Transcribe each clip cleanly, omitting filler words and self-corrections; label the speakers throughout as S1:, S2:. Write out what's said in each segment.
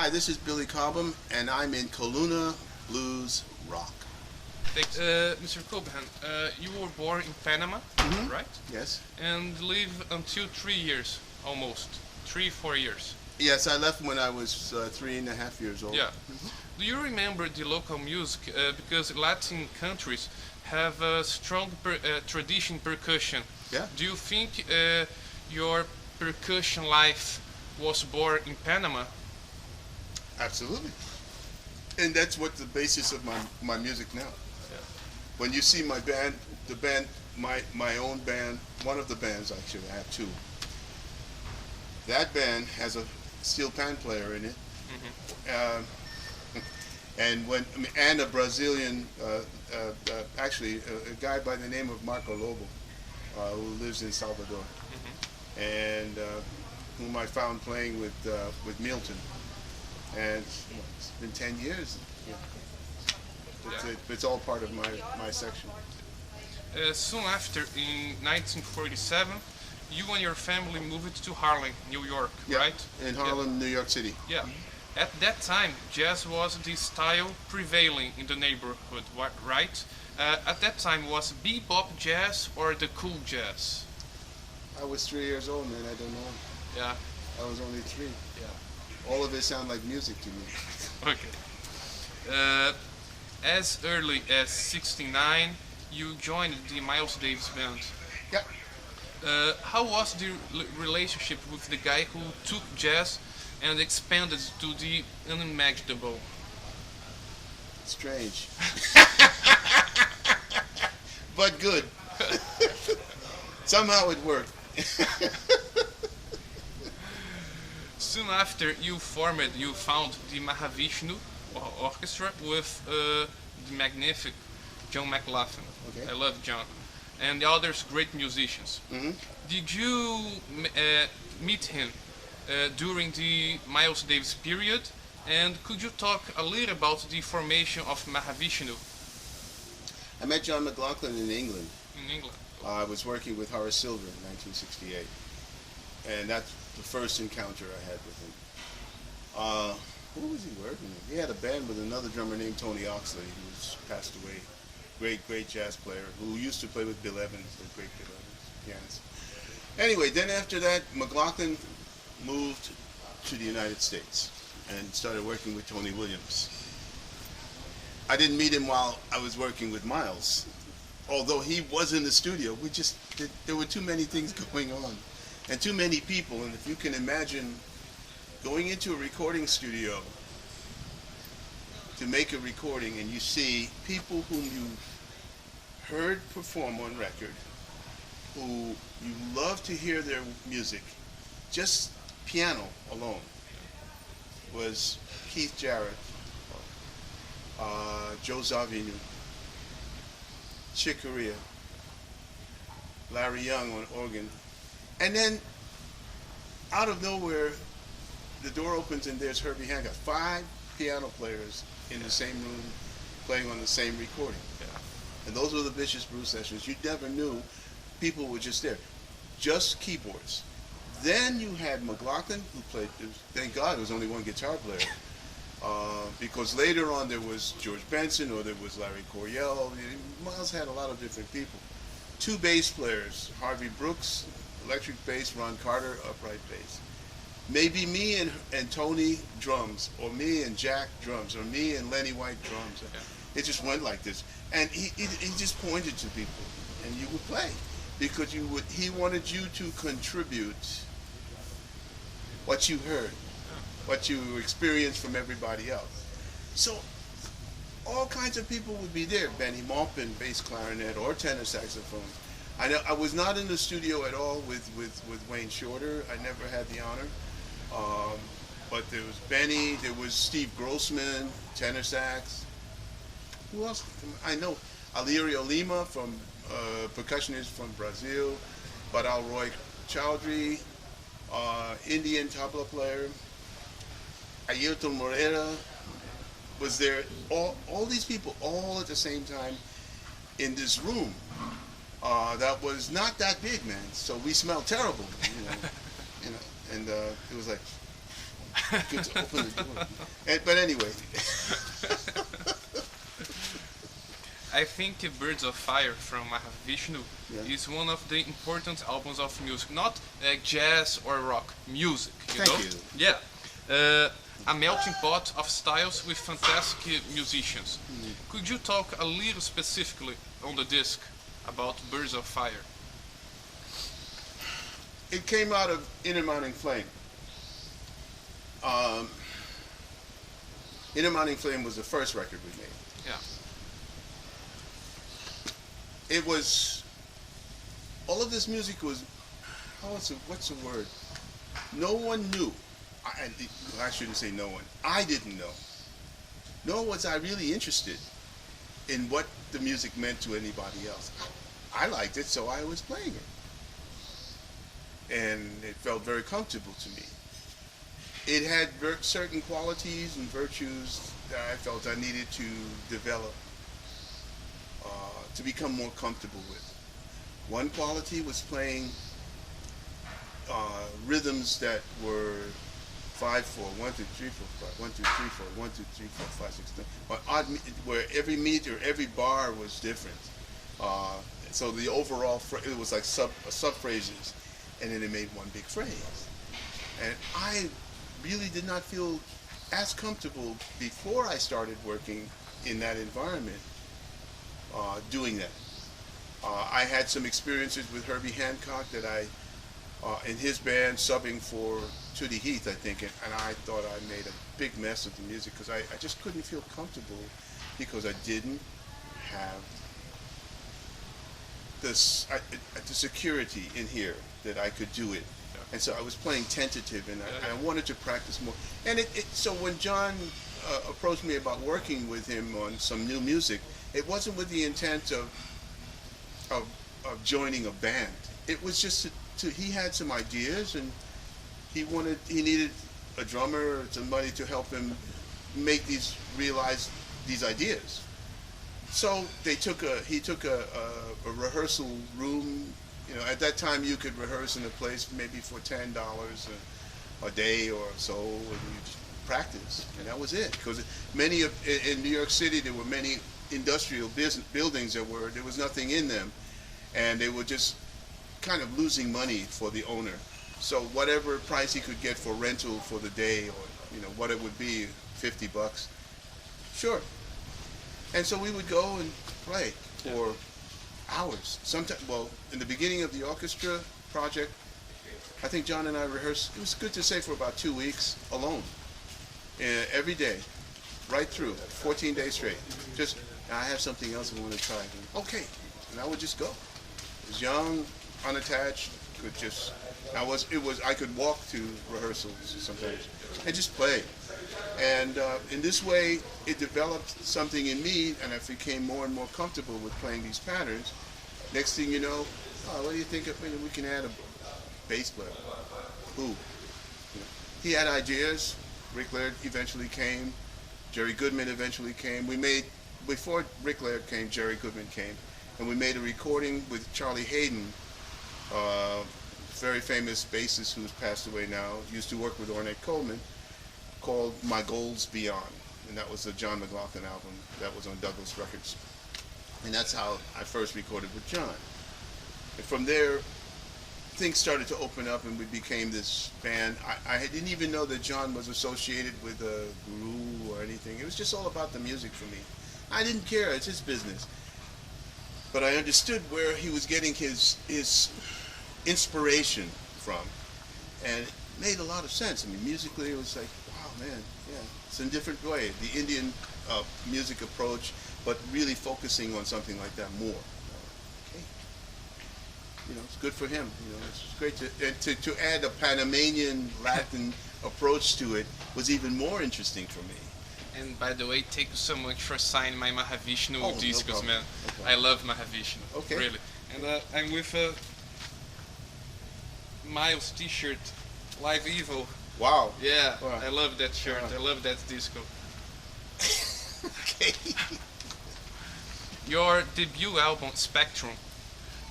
S1: Hi, this is Billy Cobham, and I'm in Coluna Blues Rock.
S2: Thanks. Mr. Cobham, you were born in Panama, right?
S1: Yes.
S2: And live until 3 years, almost. 3-4 years.
S1: Yes, I left when I was 3.5 years old.
S2: Yeah. Do you remember the local music? Because Latin countries have a strong tradition percussion.
S1: Yeah.
S2: Do you think your percussion life was born in Panama?
S1: Absolutely. And that's what the basis of my music now.
S2: Yeah.
S1: When you see my band, the band, my own band, one of the bands actually, I have two. That band has a steel pan player in it. And a Brazilian, actually a guy by the name of Marco Lobo, who lives in Salvador, and whom I found playing with Milton. And it's been 10 years. It's all part of my section.
S2: Soon after, in 1947, you and your family moved to Harlem, New York, right?
S1: In Harlem, New York City.
S2: Yeah. At that time, jazz was the style prevailing in the neighborhood, right? At that time, was bebop jazz or the cool jazz?
S1: I was 3 years old, man. I don't know.
S2: Yeah.
S1: I was only 3.
S2: Yeah.
S1: All of it sounded like music to me.
S2: Okay. As early as '69, you joined the Miles Davis band.
S1: Yeah.
S2: How was the relationship with the guy who took jazz and expanded to the unimaginable?
S1: Strange. But good. Somehow it worked.
S2: Soon after you found the Mahavishnu Orchestra with the magnificent John McLaughlin.
S1: Okay.
S2: I love John. And the others great musicians. Did you meet him during the Miles Davis period? And could you talk a little about the formation of Mahavishnu?
S1: I met John McLaughlin in England.
S2: In England.
S1: I was working with Horace Silver in 1968. And that's the first encounter I had with him. Who was he working with? He had a band with another drummer named Tony Oxley, who's passed away. Great jazz player, who used to play with Bill Evans, the great Bill Evans pianist. Anyway, then after that, McLaughlin moved to the United States and started working with Tony Williams. I didn't meet him while I was working with Miles. Although he was in the studio, there were too many things going on and too many people. And if you can imagine going into a recording studio to make a recording and you see people whom you heard perform on record, who you love to hear their music, just piano alone, was Keith Jarrett, Joe Zawinul, Chick Corea, Larry Young on organ, and then out of nowhere the door opens and there's Herbie Hancock. 5 piano players in the same room playing on the same recording. And those were the Vicious Brew sessions. You never knew people were just there, just keyboards. Then you had McLaughlin, who played, thank God there was only one guitar player. Because later on there was George Benson or there was Larry Coryell. Miles had a lot of different people. 2 bass players, Harvey Brooks, electric bass, Ron Carter, upright bass. Maybe me and Tony drums, or me and Jack drums, or me and Lenny White drums. Yeah. It just went like this. And he just pointed to people and you would play. Because he wanted you to contribute what you heard, what you experienced from everybody else. So all kinds of people would be there. Benny Maupin, bass clarinet or tenor saxophone. I was not in the studio at all with Wayne Shorter. I never had the honor. But there was Benny, there was Steve Grossman, tenor sax. Who else? I know Alirio Lima, from percussionist from Brazil. Badal Roy Chowdhury, Indian tabla player. Ayrton Moreira was there. All these people all at the same time in this room. That was not that big, man. So we smelled terrible, and it was like good to open the door. But anyway.
S2: I think Birds of Fire from Mahavishnu is one of the important albums of music, not jazz or rock, music.
S1: Thank you.
S2: Yeah. A melting pot of styles with fantastic musicians. Could you talk a little specifically on the disc about Birds of Fire?
S1: It came out of Inner Mounting Flame. Inner Mounting Flame was the first record we made.
S2: Yeah.
S1: It was, all of this music was, what's the word? No one knew. I shouldn't say no one. I didn't know. Nor was I really interested in what the music meant to anybody else. I liked it, so I was playing it. And it felt very comfortable to me. It had certain qualities and virtues that I felt I needed to develop to become more comfortable with. One quality was playing rhythms that were 5/4, 1 2 3 4 5, 1 2 3 4, 1 2 3 4 5 6 7, or odd, where every meter, every bar was different. So the overall it was like sub phrases, and then it made one big phrase. And I really did not feel as comfortable before I started working in that environment doing that. I had some experiences with Herbie Hancock that in his band, subbing for Tootie Heath, I think, and I thought I made a big mess of the music because I just couldn't feel comfortable because I didn't have the security in here that I could do it. And so I was playing tentative, and I wanted to practice more. And so when John approached me about working with him on some new music, it wasn't with the intent of joining a band. It was just he had some ideas, and he needed a drummer or somebody to help him realize these ideas. So he took a rehearsal room. At that time you could rehearse in a place maybe for $10 a day or so, and you just practice, and that was it. Because in New York City there were many industrial buildings there was nothing in them, and they were just kind of losing money for the owner. So whatever price he could get for rental for the day, or what it would be, $50, sure. And so we would go and play for hours. Sometimes, well, in the beginning of the orchestra project, I think John and I rehearsed. It was good to say for about 2 weeks alone, every day, right through, 14 days straight. Just, I have something else I want to try. Okay, and I would just go. I was young, unattached, could just. I could walk to rehearsals sometimes and just play. And in this way, it developed something in me, and I became more and more comfortable with playing these patterns. Next thing you know, what do you think of, we can add a bass player? Who? He had ideas. Rick Laird eventually came. Jerry Goodman eventually came. Before Rick Laird came, Jerry Goodman came. And we made a recording with Charlie Hayden, very famous bassist who's passed away now, used to work with Ornette Coleman, called My Goals Beyond. And that was a John McLaughlin album that was on Douglas Records. And that's how I first recorded with John. And from there, things started to open up and we became this band. I didn't even know that John was associated with a guru or anything. It was just all about the music for me. I didn't care, it's his business. But I understood where he was getting his inspiration from. And it made a lot of sense. I mean, musically it was like, wow, man, yeah. It's in a different way. The Indian music approach, but really focusing on something like that more. Okay. It's good for him. It's great to add a Panamanian Latin approach to it was even more interesting for me.
S2: And by the way, thank you so much for signing my Mahavishnu discos,
S1: no
S2: man.
S1: problem.
S2: I love Mahavishnu,
S1: okay.
S2: Really. And I'm with a Miles t-shirt, Live Evil.
S1: Wow.
S2: Yeah,
S1: wow.
S2: I love that shirt.
S1: Wow.
S2: I love that disco.
S1: Okay.
S2: Your debut album, Spectrum,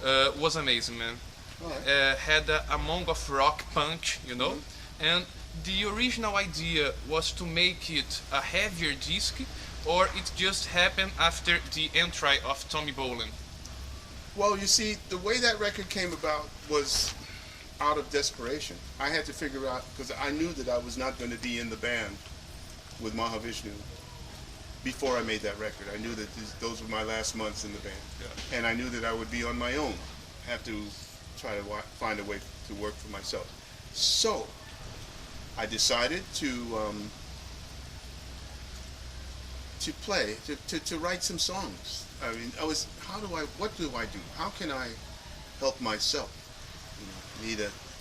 S2: was amazing, man.
S1: Right.
S2: Had a monk of rock punch,
S1: Mm-hmm.
S2: and the original idea was to make it a heavier disc, or it just happened after the entry of Tommy Bolin?
S1: Well, you see, the way that record came about was out of desperation. I had to figure out, because I knew that I was not going to be in the band with Mahavishnu before I made that record. I knew that those were my last months in the band.
S2: Yeah.
S1: And I knew that I would be on my own, have to try to find a way to work for myself. So I decided to play, to write some songs. I mean, what do I do? How can I help myself?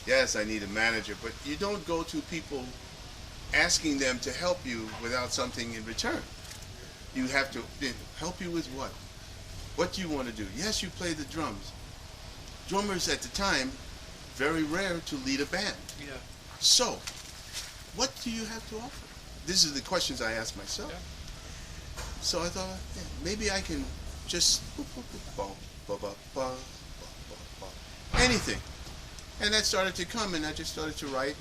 S1: Yes, I need a manager, but you don't go to people asking them to help you without something in return. You have to help you with what? What do you want to do? Yes, you play the drums. Drummers at the time, very rare to lead a band.
S2: Yeah.
S1: So, what do you have to offer? These are the questions I asked myself.
S2: Yeah.
S1: So I thought, maybe I can just anything. And that started to come, and I just started to write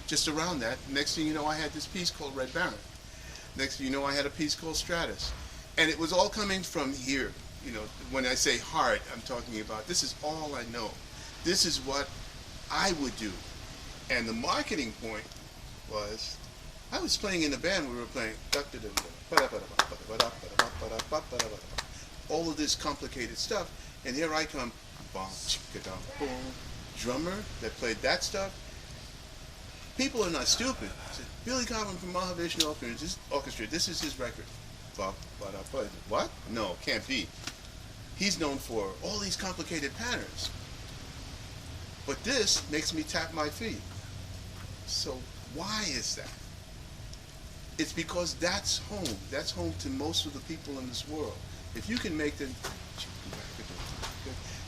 S1: just around that. Next thing you know, I had this piece called Red Baron. Next thing you know, I had a piece called Stratus. And it was all coming from here. When I say heart, I'm talking about this is all I know. This is what I would do. And the marketing point was, I was playing in the band, we were playing all of this complicated stuff, and here I come, drummer that played that stuff. People are not stupid. Billy Cobham from Mahavishnu Orchestra, this is his record. What? No, can't be. He's known for all these complicated patterns. But this makes me tap my feet. So why is that? It's because that's home. That's home to most of the people in this world. If you can make them,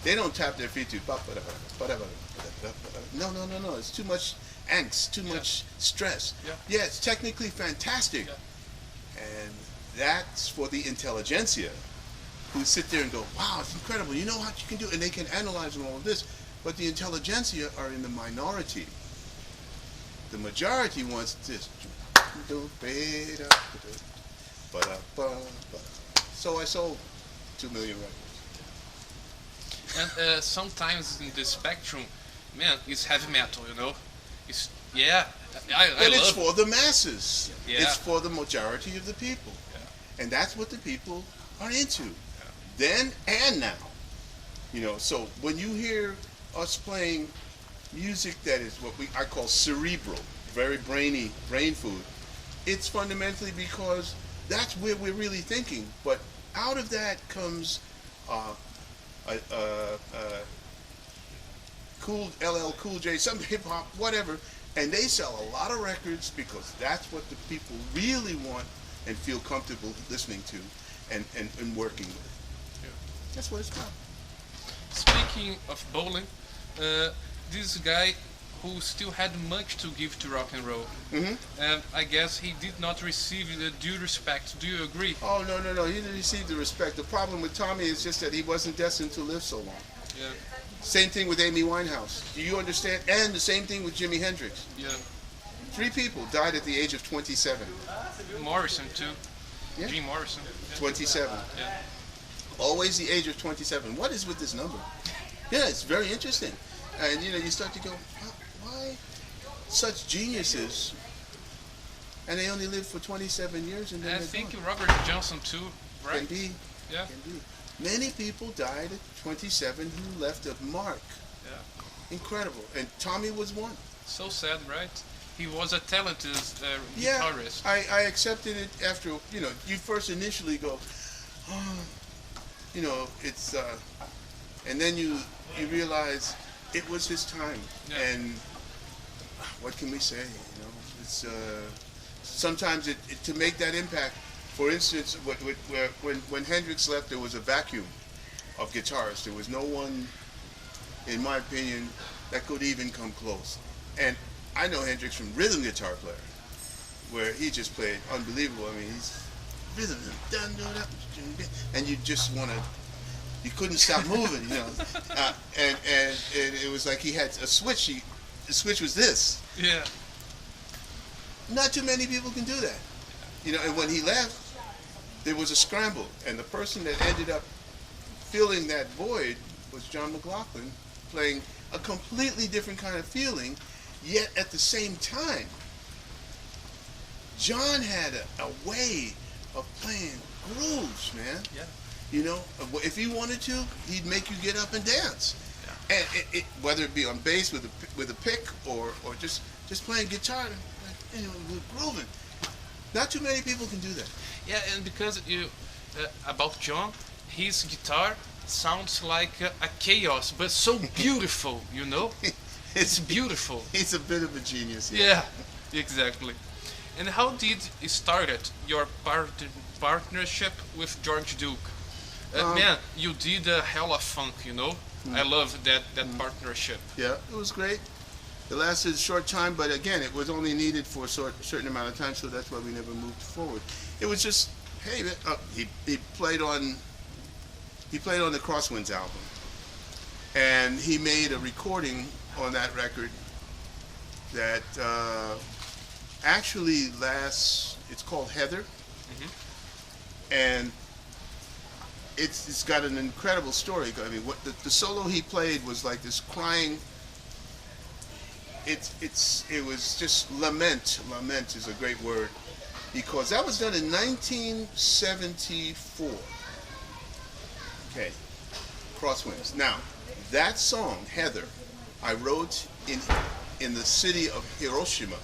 S1: they don't tap their feet to, no, it's too much angst, too much stress. Yeah, it's technically fantastic. And that's for the intelligentsia who sit there and go, wow, it's incredible, you know what you can do, and they can analyze all of this. But the intelligentsia are in the minority. The majority wants this. So I sold 2 million records.
S2: And sometimes in the Spectrum, man, it's heavy metal, you know. It's yeah, I
S1: But it's
S2: love.
S1: for the masses.
S2: Yeah.
S1: It's for the majority of the people.
S2: Yeah.
S1: And that's what the people are into.
S2: Yeah.
S1: Then and now. You know, so when you hear us playing music that is what I call cerebral, very brainy, brain food, it's fundamentally because that's where we're really thinking. But out of that comes cool LL Cool J, some hip hop, whatever, and they sell a lot of records because that's what the people really want and feel comfortable listening to and working with.
S2: Yeah.
S1: That's what it's about.
S2: Speaking of bowling, this guy who still had much to give to rock and roll, and I guess he did not receive the due respect. Do you agree?
S1: Oh, no. He didn't receive the respect. The problem with Tommy is just that he wasn't destined to live so long.
S2: Yeah.
S1: Same thing with Amy Winehouse. Do you understand? And the same thing with Jimi Hendrix.
S2: Yeah.
S1: 3 people died at the age of 27.
S2: Morrison too.
S1: Yeah.
S2: Jim Morrison.
S1: 27.
S2: Yeah.
S1: Always the age of 27. What is with this number? Yeah, it's very interesting. And you know, you start to go, why such geniuses? And they only live for 27 years and then
S2: I
S1: they're
S2: think
S1: gone.
S2: Robert Johnson too, right?
S1: Can be.
S2: Yeah.
S1: Can be. Many people died at 27 who left a mark.
S2: Yeah.
S1: Incredible. And Tommy was one.
S2: So sad, right? He was a talented
S1: Yeah,
S2: guitarist.
S1: I accepted it after, you know, you first initially go, oh, you know, it's, and then you realize it was his time.
S2: Yeah.
S1: And what can we say, you know, it's, sometimes to make that impact, for instance, when Hendrix left, there was a vacuum of guitarists. There was no one, in my opinion, that could even come close. And I know Hendrix from rhythm guitar player, where he just played unbelievable. I mean, he's rhythm, and you just want to, you couldn't stop moving, you know. And it was like he had a switch. The switch was this.
S2: Yeah.
S1: Not too many people can do that, you know. And when he left, there was a scramble, and the person that ended up filling that void was John McLaughlin, playing a completely different kind of feeling. Yet at the same time, John had a way of playing grooves, man.
S2: Yeah.
S1: You know, if he wanted to, he'd make you get up and dance.
S2: Yeah.
S1: And whether it be on bass with a pick or just playing guitar, you know, grooving. Not too many people can do that.
S2: Yeah, and because you about John, his guitar sounds like a chaos, but so beautiful, you know. It's beautiful.
S1: He's a bit of a genius.
S2: Yeah, exactly. And how did it started your partnership with George Duke? Man, you did a hell of funk, you know. I love that partnership.
S1: Yeah, it was great. It lasted a short time, but again, it was only needed for a certain amount of time, so that's why we never moved forward. It was just, hey, he played on the Crosswinds album, and he made a recording on that record that actually it's called Heather, and it's got an incredible story. I mean, what the solo he played was like this crying. It was just lament. Lament is a great word, because that was done in 1974. Okay, Crosswinds. Now, that song Heather, I wrote in the city of Hiroshima,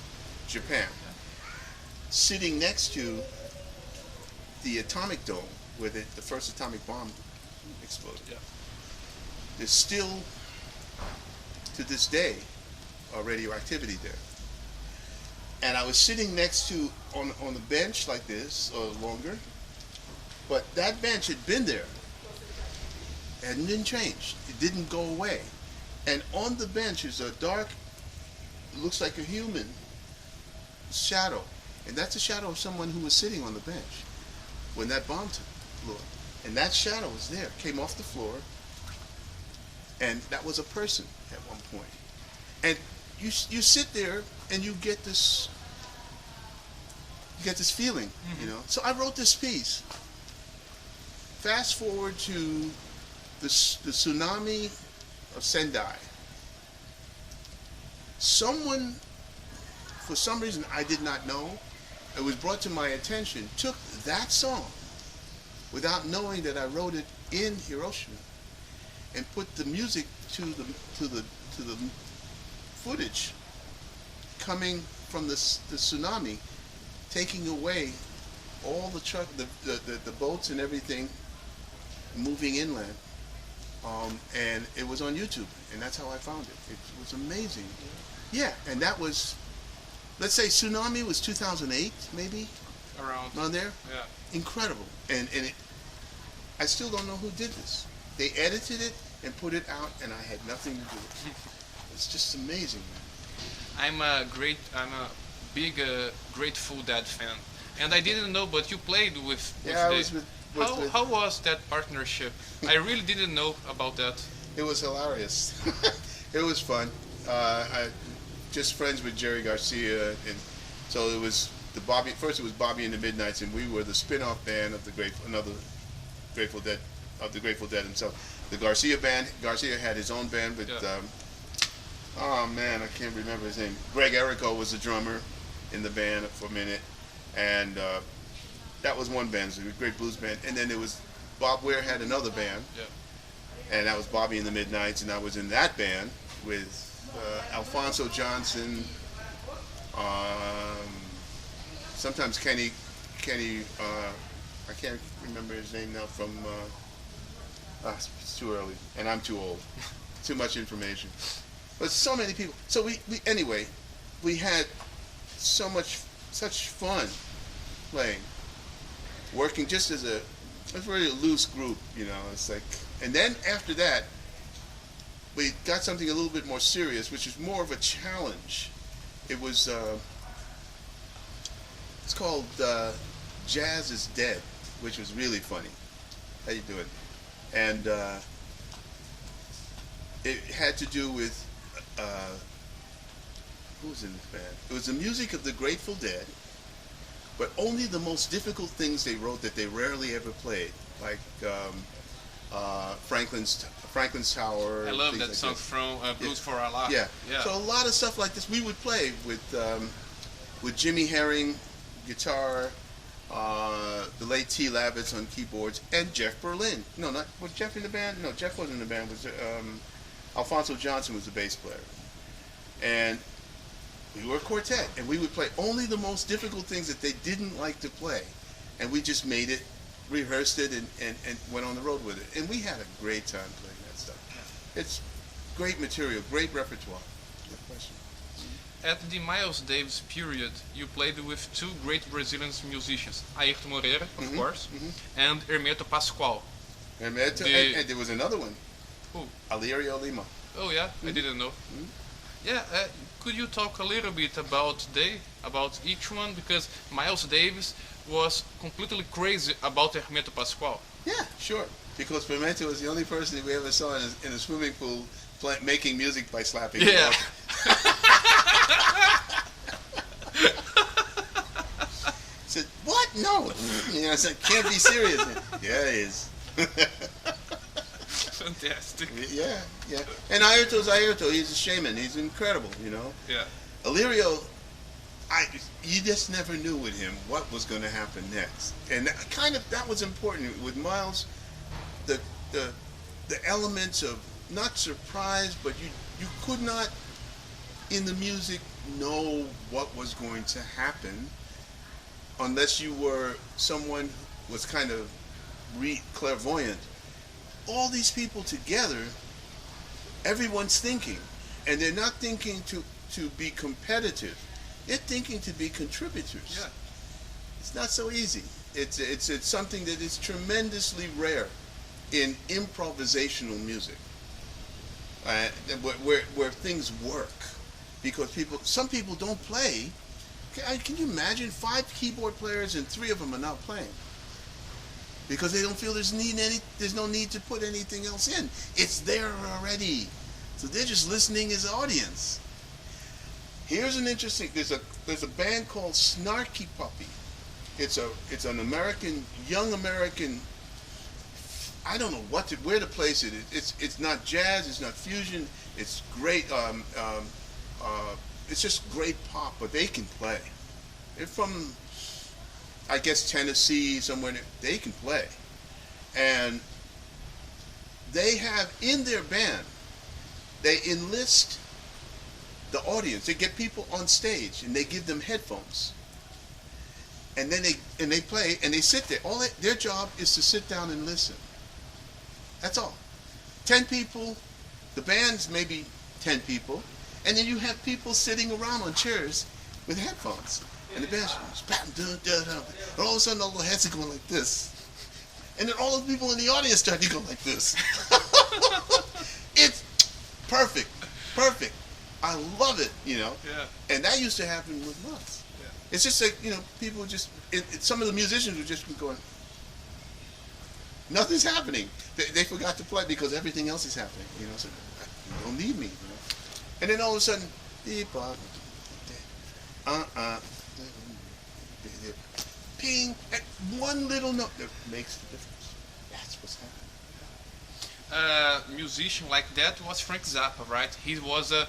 S1: Japan, sitting next to the atomic dome where the first atomic bomb exploded.
S2: Yeah.
S1: There's still, to this day, radioactivity there. And I was sitting next to, on the bench like this, or longer, but that bench had been there and didn't change. It didn't go away. And on the bench is a dark, looks like a human shadow. And that's a shadow of someone who was sitting on the bench when that bomb blew up. And that shadow was there, came off the floor, and that was a person at one point. And you sit there and you get this feeling, you know. So I wrote this piece. Fast forward to the tsunami of Sendai, Someone, for some reason I did not know, it was brought to my attention, took that song without knowing that I wrote it in Hiroshima and put the music to the footage coming from the tsunami, taking away all the truck, the boats and everything moving inland. And it was on YouTube, and that's how I found it. It was amazing. Yeah, and that was, let's say tsunami was 2008, maybe?
S2: Around.
S1: On there?
S2: Yeah.
S1: Incredible. And I still don't know who did this. They edited it and put it out, and I had nothing to do with it. It's just amazing, man.
S2: I'm a big Grateful Dead fan, and I didn't know, but you played with.
S1: Yeah, I was with
S2: how was that partnership? I really didn't know about that.
S1: It was hilarious. It was fun. I just friends with Jerry Garcia, and so it was First it was Bobby and the Midnights, and we were the spin-off band of the Grateful Dead himself. The Garcia band. Garcia had his own band with.
S2: Yeah.
S1: Oh man, I can't remember his name. Greg Errico was the drummer in the band for a minute, and that was one band. It was a great blues band. And then there was Bob Ware had another band, and that was Bobby and the Midnights, and I was in that band with Alfonso Johnson, sometimes Kenny. I can't remember his name now. From it's too early, and I'm too old. Too much information. But so many people. So we had such fun playing, working just as a really loose group, you know. It's like, and then after that, we got something a little bit more serious, which is more of a challenge. It was it's called Jazz is Dead, which was really funny. How you doing? And it had to do with who was in this band? It was the music of the Grateful Dead, but only the most difficult things they wrote that they rarely ever played, like Franklin's Tower.
S2: I love
S1: things
S2: that
S1: like
S2: song from Blues for Allah.
S1: Yeah.
S2: Yeah.
S1: So a lot of stuff like this we would play with Jimmy Herring, guitar, the late T. Lavitz on keyboards, and Jeff Berlin. No, was Jeff in the band? No, Jeff wasn't in the band. Was Alfonso Johnson was the bass player, and we were a quartet, and we would play only the most difficult things that they didn't like to play, and we just made it, rehearsed it, and went on the road with it, and we had a great time playing that stuff. It's great material, great repertoire. No question.
S2: At the Miles Davis period, you played with two great Brazilian musicians, Ayrton Moreira, of course, and Hermeto Pascoal.
S1: Hermeto, and there was another one.
S2: Who?
S1: Alirio Lima.
S2: Oh yeah, I didn't know. Yeah, could you talk a little bit about each one? Because Miles Davis was completely crazy about Hermeto Pascoal.
S1: Yeah, sure. Because Hermeto was the only person we ever saw in a swimming pool making music by slapping.
S2: Yeah.
S1: Said, what? No. You know, I said, can't be serious. Yeah, it is.
S2: Fantastic.
S1: Yeah. And Ayrton's Ayrton. He's a shaman. He's incredible, you know.
S2: Yeah.
S1: Alirio, you just never knew with him what was going to happen next. And that was important. With Miles, the elements of not surprise, but you could not, in the music, know what was going to happen unless you were someone who was kind of clairvoyant. All these people together, everyone's thinking, and they're not thinking to be competitive. They're thinking to be contributors.
S2: Yeah.
S1: It's not so easy. It's something that is tremendously rare in improvisational music, where things work, because some people don't play. Can you imagine 5 keyboard players and 3 of them are not playing? Because they don't feel there's no need to put anything else in. It's there already. So they're just listening as audience. Here's an interesting, there's a band called Snarky Puppy. It's an young American, I don't know where to place it. It's not jazz, it's not fusion, it's great It's just great pop, but they can play. They're from, I guess, Tennessee, somewhere. They can play. And they have in their band, they enlist the audience. They get people on stage and they give them headphones. And then they play and they sit there. Their job is to sit down and listen. That's all. 10 people, the band's maybe 10 people, and then you have people sitting around on chairs with headphones. And the band's and all of a sudden all the heads are going like this. And then all the people in the audience start to go like this. It's perfect. Perfect. I love it, you know.
S2: Yeah.
S1: And that used to happen with us.
S2: Yeah.
S1: It's just like, you know, people just, some of the musicians would just be going, nothing's happening. They forgot to play because everything else is happening, you know. So you don't need me, you know. And then all of a sudden, ping, at one little note that makes the difference. That's what's happening.
S2: Musician like that was Frank Zappa, right? He was a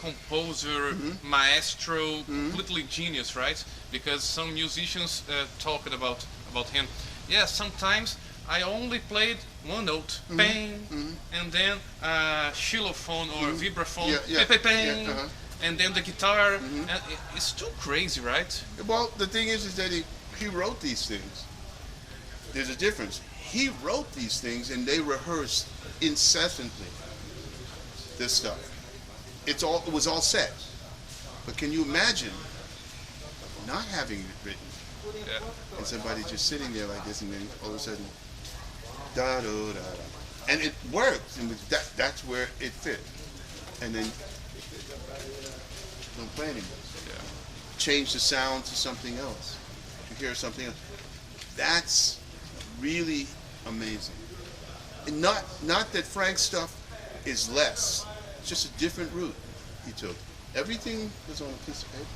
S2: composer, maestro, completely genius, right? Because some musicians talked about him. Yeah, sometimes I only played one note, bang, and then xylophone or vibraphone, bang, and then the guitar. And it's too crazy, right?
S1: Well, the thing is that he wrote these things. There's a difference. He wrote these things and they rehearsed incessantly this stuff. It was all set. But can you imagine not having it written?
S2: Yeah.
S1: And somebody just sitting there like this and then all of a sudden, da da da da. And it worked. And that's where it fit. And then don't play anymore.
S2: Yeah.
S1: Change the sound to something else. You hear something else. That's really amazing. And not that Frank's stuff is less. It's just a different route he took. Everything was on a piece of paper.